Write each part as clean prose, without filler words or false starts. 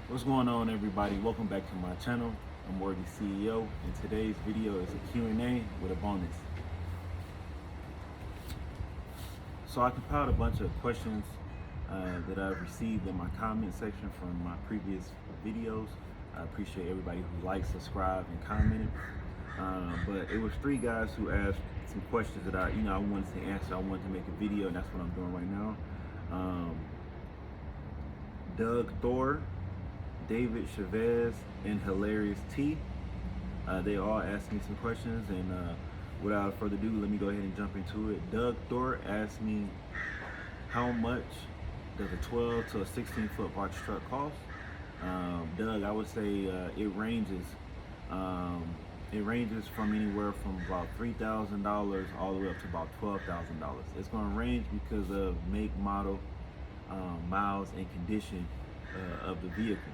What's going on, everybody? Welcome back to my channel. I'm Worthy CEO, and today's video is a Q&A with a bonus. So I compiled a bunch of questions that I've received in my comment section from my previous videos. I appreciate everybody who liked, subscribed, and commented. But it was three guys who asked some questions that I wanted to answer. I wanted to make a video, and that's what I'm doing right now. Doug Thor, David Chavez, and Hilarious T. They all asked me some questions, and without further ado, let me go ahead and jump into it. Doug Thor asked me, how much does a 12 to a 16-foot box truck cost? Doug, I would say it ranges. It ranges from anywhere from about $3,000 all the way up to about $12,000. It's going to range because of make, model, miles, and condition of the vehicle.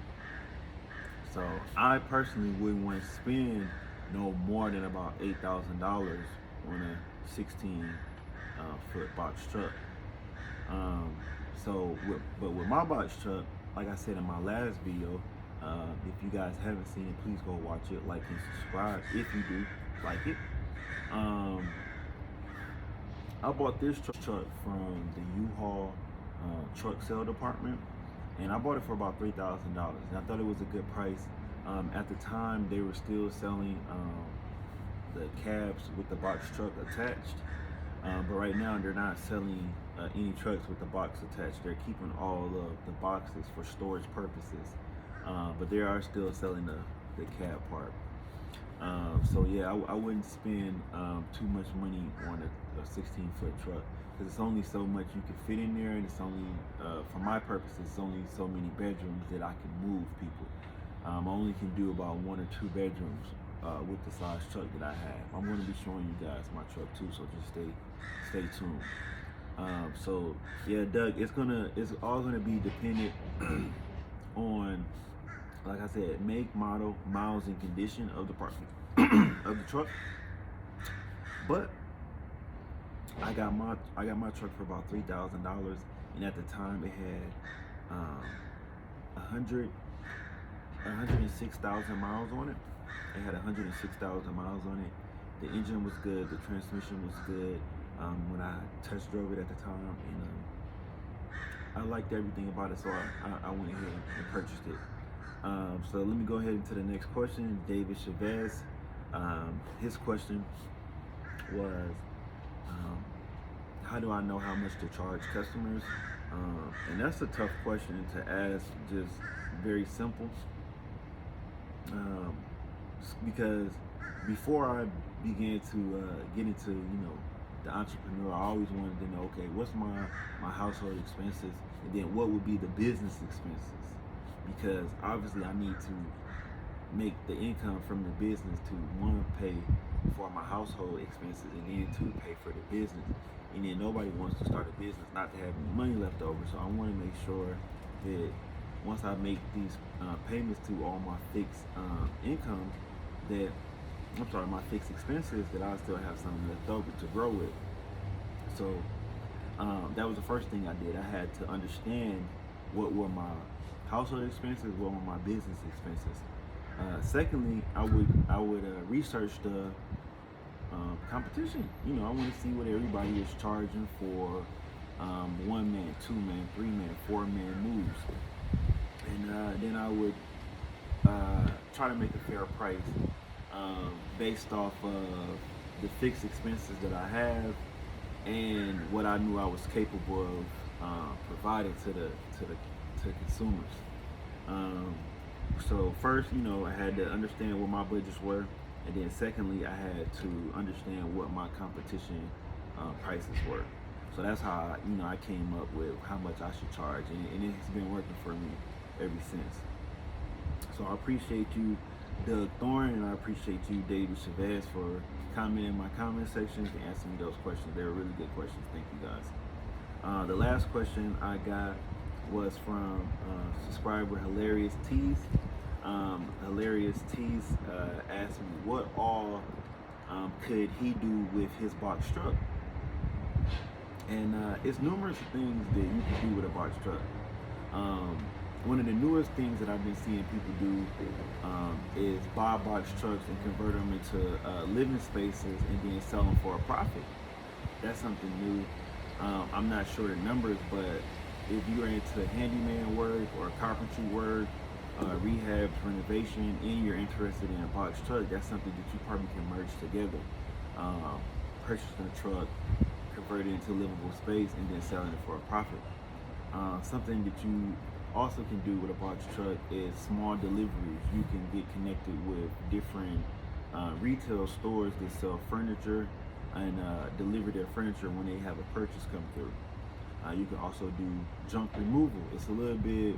So I personally wouldn't want to spend no more than about $8,000 on a 16-foot box truck. But with my box truck, like I said in my last video, if you guys haven't seen it, please go watch it, like and subscribe if you do like it. I bought this truck from the U-Haul truck sale department, and I bought it for about $3,000, and I thought it was a good price. At the time, they were still selling the cabs with the box truck attached, but right now they're not selling any trucks with the box attached. They're keeping all of the boxes for storage purposes, but they are still selling the cab part. So yeah, I wouldn't spend too much money on a 16-foot truck, because it's only so much you can fit in there, and it's only, for my purposes, it's only so many bedrooms that I can move people. I only can do about 1 or 2 bedrooms with the size truck that I have. I'm going to be showing you guys my truck too, so just stay tuned. So yeah, Doug, it's all gonna be dependent on, like I said, make, model, miles, and condition of the part of the truck. But I got my truck for about $3,000, and at the time it had 106,000 miles on it. It had 106,000 miles on it. The engine was good. The transmission was good when I test drove it at the time, and I liked everything about it, so I went ahead and purchased it. So let me go ahead into the next question. David Chavez, his question was, how do I know how much to charge customers? And that's a tough question to ask, just very simple. Because before I began to get into, the entrepreneur, I always wanted to know, okay, what's my household expenses, and then what would be the business expenses? Because obviously I need to make the income from the business to, one, pay for my household expenses, and then two, pay for the business. And then nobody wants to start a business not to have any money left over. So I want to make sure that once I make these payments to all my fixed income, my fixed expenses, that I still have something left over to grow with. So that was the first thing I did. I had to understand what were my household expenses, what were my business expenses. Secondly, I would research the competition. I want to see what everybody is charging for 1-man, 2-man, 3-man, 4-man moves, and then I would try to make a fair price based off of the fixed expenses that I have and what I knew I was capable of providing to consumers. So first, I had to understand what my budgets were, and then secondly, I had to understand what my competition prices were. So that's how I came up with how much I should charge, and it has been working for me ever since. So I appreciate you, Doug Thorne, and I appreciate you, David Chavez, for commenting in my comment section and answering me those questions. They were really good questions. Thank you guys. The last question I got was from subscriber Hilarious Tees. Hilarious Tees asked me what all could he do with his box truck. And it's numerous things that you can do with a box truck. one of the newest things that I've been seeing people do is buy box trucks and convert them into living spaces and then sell them for a profit. That's something new. I'm not sure the numbers, but if you're into handyman work or carpentry work, rehab, renovation, and you're interested in a box truck, that's something that you probably can merge together. Purchasing a truck, convert it into livable space, and then selling it for a profit. Something that you also can do with a box truck is small deliveries. You can get connected with different retail stores that sell furniture and deliver their furniture when they have a purchase come through. You can also do junk removal. It's a little bit,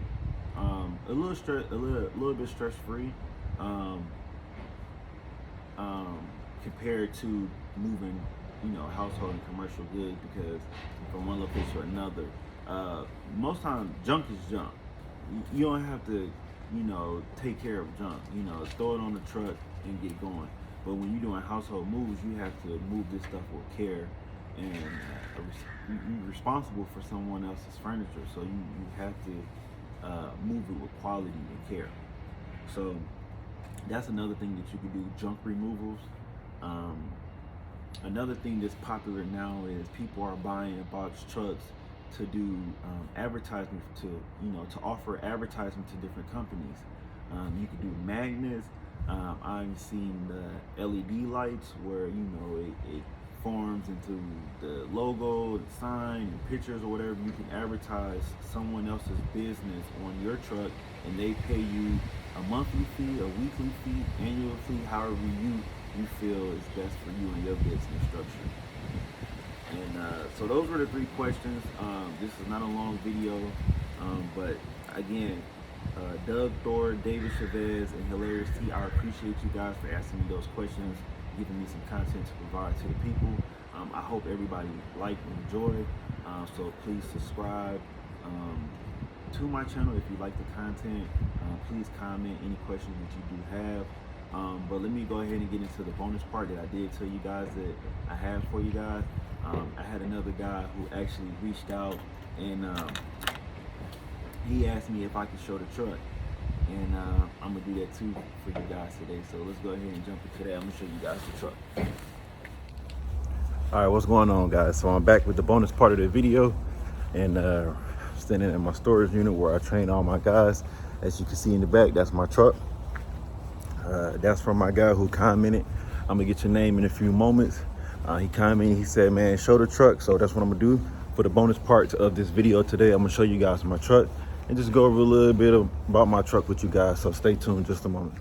a little bit stress free compared to moving, household and commercial goods, because from one location to another, most times junk is junk. You don't have to, take care of junk. Throw it on the truck and get going. But when you're doing household moves, you have to move this stuff with care, and you're responsible for someone else's furniture, so you have to move it with quality and care. So that's another thing that you can do, junk removals. Another thing that's popular now is people are buying box trucks to do advertisement, to offer advertisement to different companies. You can do magnets. I've seen the LED lights where it forms into the logo, the sign, and pictures or whatever. You can advertise someone else's business on your truck, and they pay you a monthly fee, a weekly fee, annual fee, however you feel is best for you and your business structure. And so those were the 3 questions. This is not a long video, but again, Doug Thor, David Chavez, and Hilarious T, I appreciate you guys for asking me those questions, giving me some content to provide to the people. I hope everybody liked and enjoyed. So please subscribe to my channel if you like the content. Please comment any questions that you do have. But let me go ahead and get into the bonus part that I did tell you guys that I have for you guys. I had another guy who actually reached out, and he asked me if I could show the truck, and I'm gonna do that too for you guys today. So let's go ahead and jump into that. I'm gonna show you guys the truck. All right, what's going on, guys? So I'm back with the bonus part of the video, and standing in my storage unit where I train all my guys. As you can see in the back, that's my truck. That's from my guy who commented. I'm gonna get your name in a few moments. He commented, he said, man, show the truck. So that's what I'm gonna do for the bonus part of this video today. I'm gonna show you guys my truck and just go over a little bit about my truck with you guys. So stay tuned just a moment.